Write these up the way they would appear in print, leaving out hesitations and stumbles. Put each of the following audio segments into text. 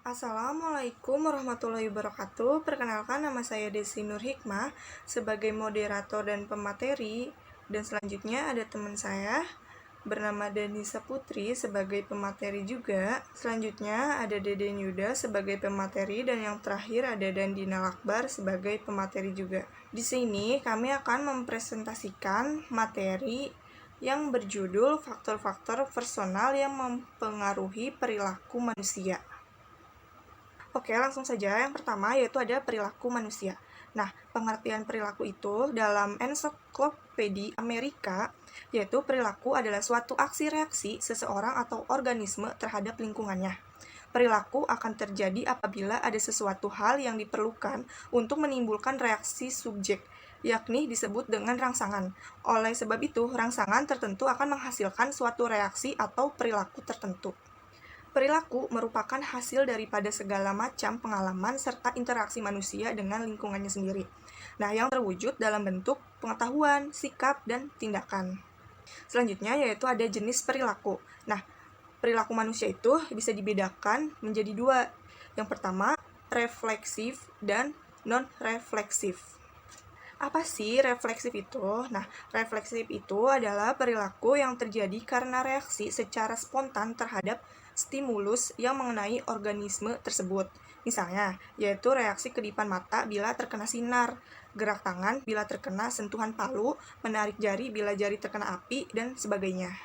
Assalamualaikum warahmatullahi wabarakatuh. Perkenalkan, nama saya Desi Nur Hikmah sebagai moderator dan pemateri, dan selanjutnya ada teman saya bernama Danisa Putri sebagai pemateri juga. Selanjutnya ada Deden Yuda sebagai pemateri, dan yang terakhir ada Dandina Lakbar sebagai pemateri juga. Di sini kami akan mempresentasikan materi yang berjudul faktor-faktor personal yang mempengaruhi perilaku manusia. Oke, langsung saja. Yang pertama yaitu ada perilaku manusia. Nah, pengertian perilaku itu dalam Ensiklopedia Amerika, yaitu perilaku adalah suatu aksi reaksi seseorang atau organisme terhadap lingkungannya. Perilaku akan terjadi apabila ada sesuatu hal yang diperlukan untuk menimbulkan reaksi subjek, yakni disebut dengan rangsangan. Oleh sebab itu, rangsangan tertentu akan menghasilkan suatu reaksi atau perilaku tertentu. Perilaku merupakan hasil daripada segala macam pengalaman serta interaksi manusia dengan lingkungannya sendiri. Nah, yang terwujud dalam bentuk pengetahuan, sikap, dan tindakan. Selanjutnya yaitu ada jenis perilaku. Nah, perilaku manusia itu bisa dibedakan menjadi dua. Yang pertama, refleksif dan non-refleksif. Apa sih refleksif itu? Nah, refleksif itu adalah perilaku yang terjadi karena reaksi secara spontan terhadap stimulus yang mengenai organisme tersebut. Misalnya, yaitu reaksi kedipan mata bila terkena sinar, gerak tangan bila terkena sentuhan palu, menarik jari bila jari terkena api, dan sebagainya.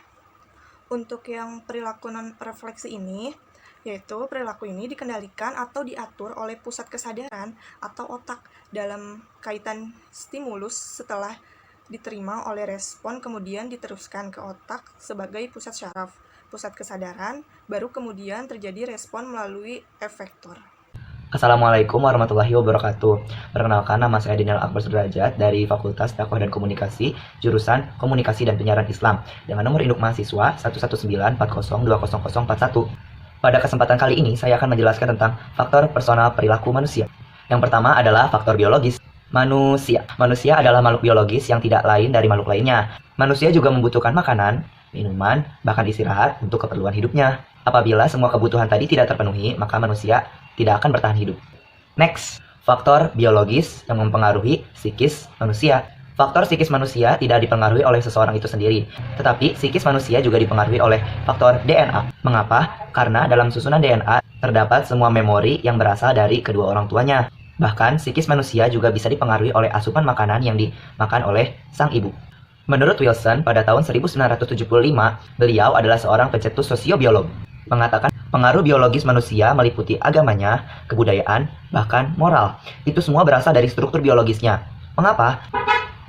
Untuk yang perilaku non-refleksi ini, yaitu perilaku ini dikendalikan atau diatur oleh pusat kesadaran atau otak dalam kaitan stimulus setelah diterima oleh respon, kemudian diteruskan ke otak sebagai pusat syaraf, pusat kesadaran, baru kemudian terjadi respon melalui efektor. Assalamualaikum warahmatullahi wabarakatuh. Perkenalkan, nama saya Daniel Akbar Sudrajat dari Fakultas Dakwah dan Komunikasi, jurusan Komunikasi dan Penyiaran Islam, dengan nomor induk mahasiswa 11940200041. Pada kesempatan kali ini, saya akan menjelaskan tentang faktor personal perilaku manusia. Yang pertama adalah faktor biologis. Manusia adalah makhluk biologis yang tidak lain dari makhluk lainnya. Manusia juga membutuhkan makanan, minuman, bahkan istirahat untuk keperluan hidupnya. Apabila semua kebutuhan tadi tidak terpenuhi, maka manusia tidak akan bertahan hidup. Next, faktor biologis yang mempengaruhi psikis manusia. Faktor psikis manusia tidak dipengaruhi oleh seseorang itu sendiri, tetapi psikis manusia juga dipengaruhi oleh faktor DNA. Mengapa? Karena dalam susunan DNA terdapat semua memori yang berasal dari kedua orang tuanya. Bahkan, psikis manusia juga bisa dipengaruhi oleh asupan makanan yang dimakan oleh sang ibu. Menurut Wilson, pada tahun 1975, beliau adalah seorang pencetus sosiobiolog, mengatakan pengaruh biologis manusia meliputi agamanya, kebudayaan, bahkan moral. Itu semua berasal dari struktur biologisnya. Mengapa?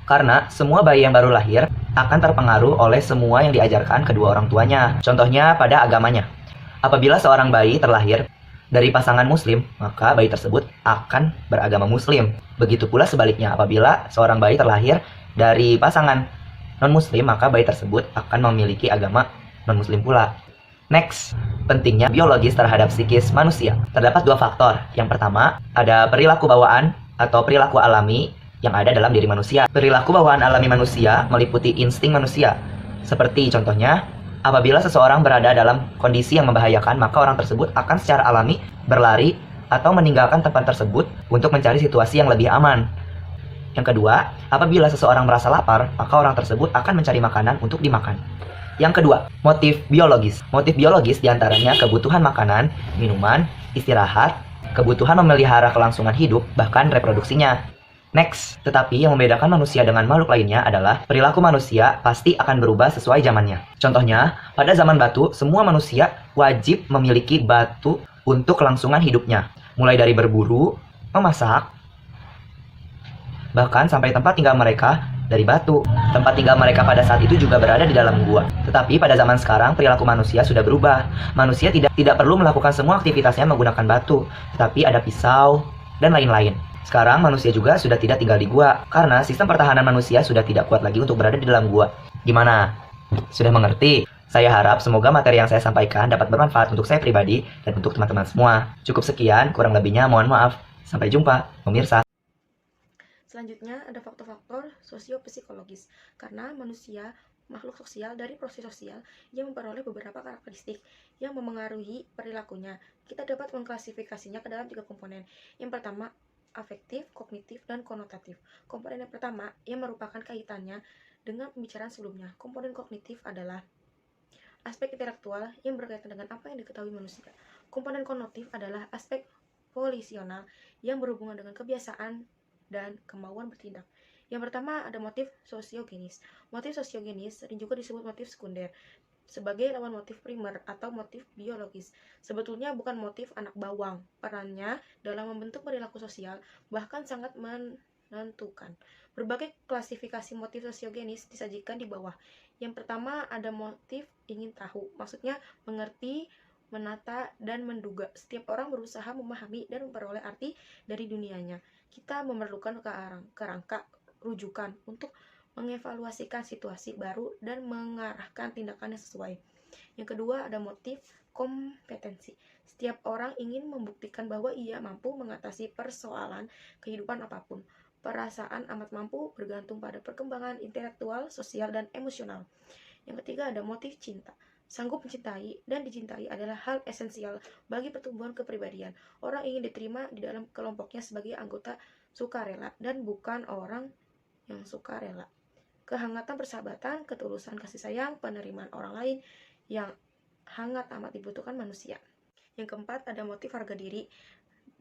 Karena semua bayi yang baru lahir akan terpengaruh oleh semua yang diajarkan kedua orang tuanya. Contohnya pada agamanya. Apabila seorang bayi terlahir dari pasangan muslim, maka bayi tersebut akan beragama muslim. Begitu pula sebaliknya, apabila seorang bayi terlahir dari pasangan non-muslim, maka bayi tersebut akan memiliki agama non-muslim pula. Next, pentingnya biologis terhadap psikis manusia. Terdapat dua faktor. Yang pertama, ada perilaku bawaan atau perilaku alami yang ada dalam diri manusia. Perilaku bawaan alami manusia meliputi insting manusia. Seperti contohnya, apabila seseorang berada dalam kondisi yang membahayakan, maka orang tersebut akan secara alami berlari atau meninggalkan tempat tersebut untuk mencari situasi yang lebih aman. Yang kedua, apabila seseorang merasa lapar, maka orang tersebut akan mencari makanan untuk dimakan. Yang kedua, motif biologis. Motif biologis diantaranya kebutuhan makanan, minuman, istirahat, kebutuhan memelihara kelangsungan hidup, bahkan reproduksinya. Next, tetapi yang membedakan manusia dengan makhluk lainnya adalah perilaku manusia pasti akan berubah sesuai zamannya. Contohnya, pada zaman batu, semua manusia wajib memiliki batu untuk kelangsungan hidupnya. Mulai dari berburu, memasak, bahkan sampai tempat tinggal mereka dari batu. Tempat tinggal mereka pada saat itu juga berada di dalam gua. Tetapi pada zaman sekarang perilaku manusia sudah berubah. Manusia tidak perlu melakukan semua aktivitasnya menggunakan batu, tetapi ada pisau dan lain-lain. Sekarang manusia juga sudah tidak tinggal di gua karena sistem pertahanan manusia sudah tidak kuat lagi untuk berada di dalam gua. Gimana? Sudah mengerti? Saya harap semoga materi yang saya sampaikan dapat bermanfaat untuk saya pribadi dan untuk teman-teman semua. Cukup sekian, kurang lebihnya mohon maaf. Sampai jumpa, pemirsa. Selanjutnya ada faktor-faktor sosiopsikologis, karena manusia makhluk sosial dari proses sosial yang memperoleh beberapa karakteristik yang memengaruhi perilakunya. Kita dapat mengklasifikasinya ke dalam 3 komponen. Yang pertama, afektif, kognitif, dan konotatif. Komponen yang pertama yang merupakan kaitannya dengan pembicaraan sebelumnya. Komponen kognitif adalah aspek intelektual yang berkaitan dengan apa yang diketahui manusia. Komponen konotatif adalah aspek volisional yang berhubungan dengan kebiasaan dan kemauan bertindak. Yang pertama ada motif sosiogenis. Motif sosiogenis sering juga disebut motif sekunder sebagai lawan motif primer atau motif biologis. Sebetulnya bukan motif anak bawang. Perannya dalam membentuk perilaku sosial bahkan sangat menentukan. Berbagai klasifikasi motif sosiogenis disajikan di bawah. Yang pertama ada motif ingin tahu. Maksudnya mengerti, menata, dan menduga. Setiap orang berusaha memahami dan memperoleh arti dari dunianya. Kita memerlukan kerangka rujukan untuk mengevaluasikan situasi baru dan mengarahkan tindakan yang sesuai. Yang kedua ada motif kompetensi. Setiap orang ingin membuktikan bahwa ia mampu mengatasi persoalan kehidupan apapun. Perasaan amat mampu bergantung pada perkembangan intelektual, sosial, dan emosional. Yang ketiga ada motif cinta. Sanggup mencintai dan dicintai adalah hal esensial bagi pertumbuhan kepribadian. Orang ingin diterima di dalam kelompoknya sebagai anggota sukarela dan bukan orang yang sukarela. Kehangatan persahabatan, ketulusan kasih sayang, penerimaan orang lain yang hangat amat dibutuhkan manusia. Yang keempat ada motif harga diri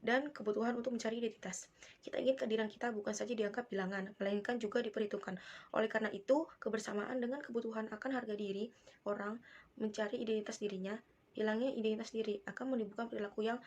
dan kebutuhan untuk mencari identitas. Kita ingin kehadiran kita bukan saja dianggap bilangan, melainkan juga diperhitungkan. Oleh karena itu, kebersamaan dengan kebutuhan akan harga diri orang mencari identitas dirinya, hilangnya identitas diri akan menimbulkan perilaku yang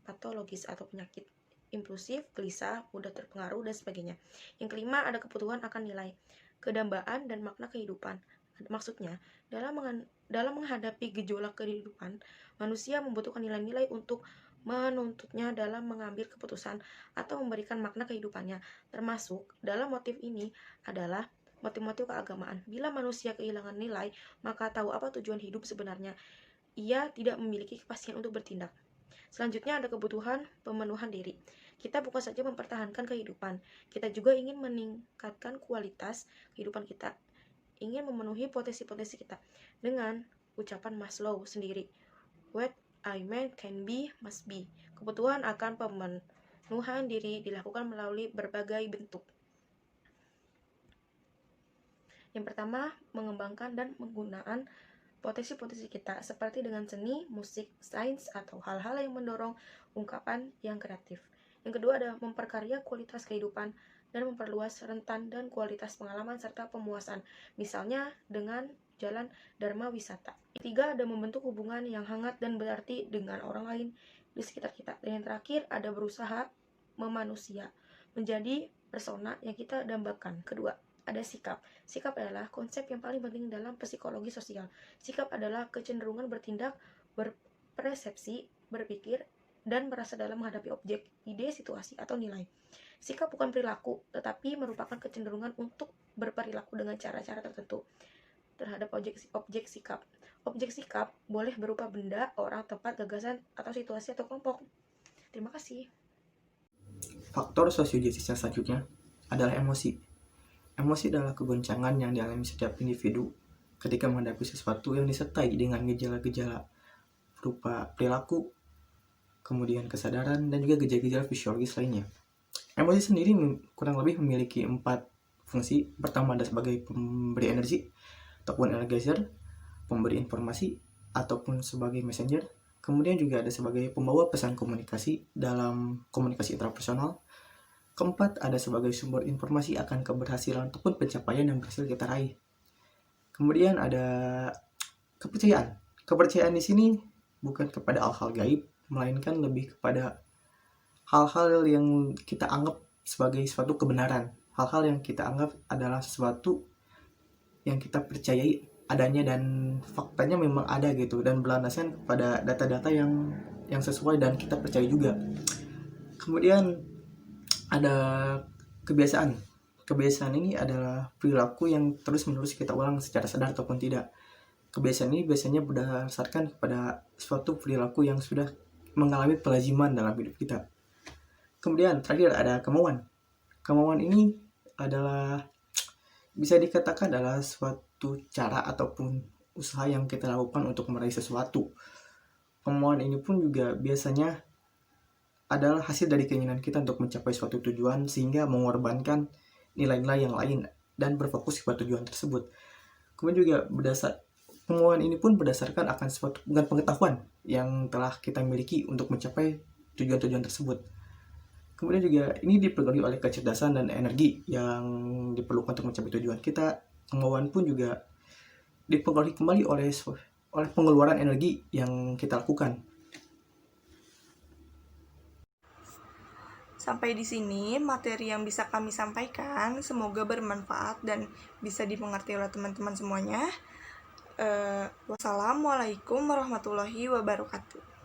patologis atau penyakit, impulsif, gelisah, mudah terpengaruh, dan sebagainya. Yang kelima ada kebutuhan akan nilai, kedambaan, dan makna kehidupan. Maksudnya, dalam menghadapi gejolak kehidupan, manusia membutuhkan nilai-nilai untuk menuntutnya dalam mengambil keputusan atau memberikan makna kehidupannya. Termasuk dalam motif ini adalah motif-motif keagamaan. Bila manusia kehilangan nilai, maka tahu apa tujuan hidup sebenarnya. Ia tidak memiliki kepastian untuk bertindak. Selanjutnya ada kebutuhan pemenuhan diri. Kita bukan saja mempertahankan kehidupan, kita juga ingin meningkatkan kualitas kehidupan kita, ingin memenuhi potensi-potensi kita. Dengan ucapan Maslow sendiri, what I mean can be, must be. Kebutuhan akan pemenuhan diri dilakukan melalui berbagai bentuk. Yang pertama, mengembangkan dan menggunakan potensi-potensi kita, seperti dengan seni, musik, sains, atau hal-hal yang mendorong ungkapan yang kreatif. Yang kedua ada memperkarya kualitas kehidupan dan memperluas rentan dan kualitas pengalaman serta pemuasan, misalnya dengan jalan dharma wisata. Ketiga ada membentuk hubungan yang hangat dan berarti dengan orang lain di sekitar kita. Dan yang terakhir ada berusaha memanusia menjadi persona yang kita dambakan. Kedua, ada sikap. Sikap adalah konsep yang paling penting dalam psikologi sosial. Sikap adalah kecenderungan bertindak, berpersepsi, berpikir, dan merasa dalam menghadapi objek, ide, situasi, atau nilai. Sikap bukan perilaku, tetapi merupakan kecenderungan untuk berperilaku dengan cara-cara tertentu terhadap objek sikap. Objek sikap boleh berupa benda, orang, tempat, gagasan, atau situasi atau kelompok. Terima kasih. Faktor sosiogenesis yang selanjutnya adalah emosi. Emosi adalah kegoncangan yang dialami setiap individu ketika menghadapi sesuatu yang disertai dengan gejala-gejala berupa perilaku, kemudian kesadaran, dan juga gejala-gejala fisiologis lainnya. Emosi sendiri kurang lebih memiliki 4 fungsi. Pertama ada sebagai pemberi energi ataupun energizer, pemberi informasi ataupun sebagai messenger. Kemudian juga ada sebagai pembawa pesan komunikasi dalam komunikasi intrapersonal. Keempat, ada sebagai sumber informasi akan keberhasilan ataupun pencapaian yang berhasil kita raih. Kemudian ada kepercayaan. Kepercayaan di sini bukan kepada hal-hal gaib, melainkan lebih kepada hal-hal yang kita anggap sebagai suatu kebenaran. Hal-hal yang kita anggap adalah sesuatu yang kita percayai adanya dan faktanya memang ada gitu, dan berlandaskan pada data-data yang sesuai dan kita percaya juga. Kemudian ada kebiasaan. Kebiasaan ini adalah perilaku yang terus-menerus kita ulang secara sadar ataupun tidak. Kebiasaan ini biasanya berdasarkan kepada suatu perilaku yang sudah mengalami pelaziman dalam hidup kita. Kemudian terakhir ada kemauan. Kemauan ini adalah bisa dikatakan adalah suatu suatu cara ataupun usaha yang kita lakukan untuk meraih sesuatu. Kemauan ini pun juga biasanya adalah hasil dari keinginan kita untuk mencapai suatu tujuan sehingga mengorbankan nilai-nilai yang lain dan berfokus pada tujuan tersebut. Kemudian juga kemauan ini pun berdasarkan akan suatu pengetahuan yang telah kita miliki untuk mencapai tujuan-tujuan tersebut. Kemudian juga ini dipengaruhi oleh kecerdasan dan energi yang diperlukan untuk mencapai tujuan kita. Kemauan pun juga dipengaruhi kembali oleh pengeluaran energi yang kita lakukan. Sampai di sini materi yang bisa kami sampaikan, semoga bermanfaat dan bisa dimengerti oleh teman-teman semuanya. Wassalamualaikum warahmatullahi wabarakatuh.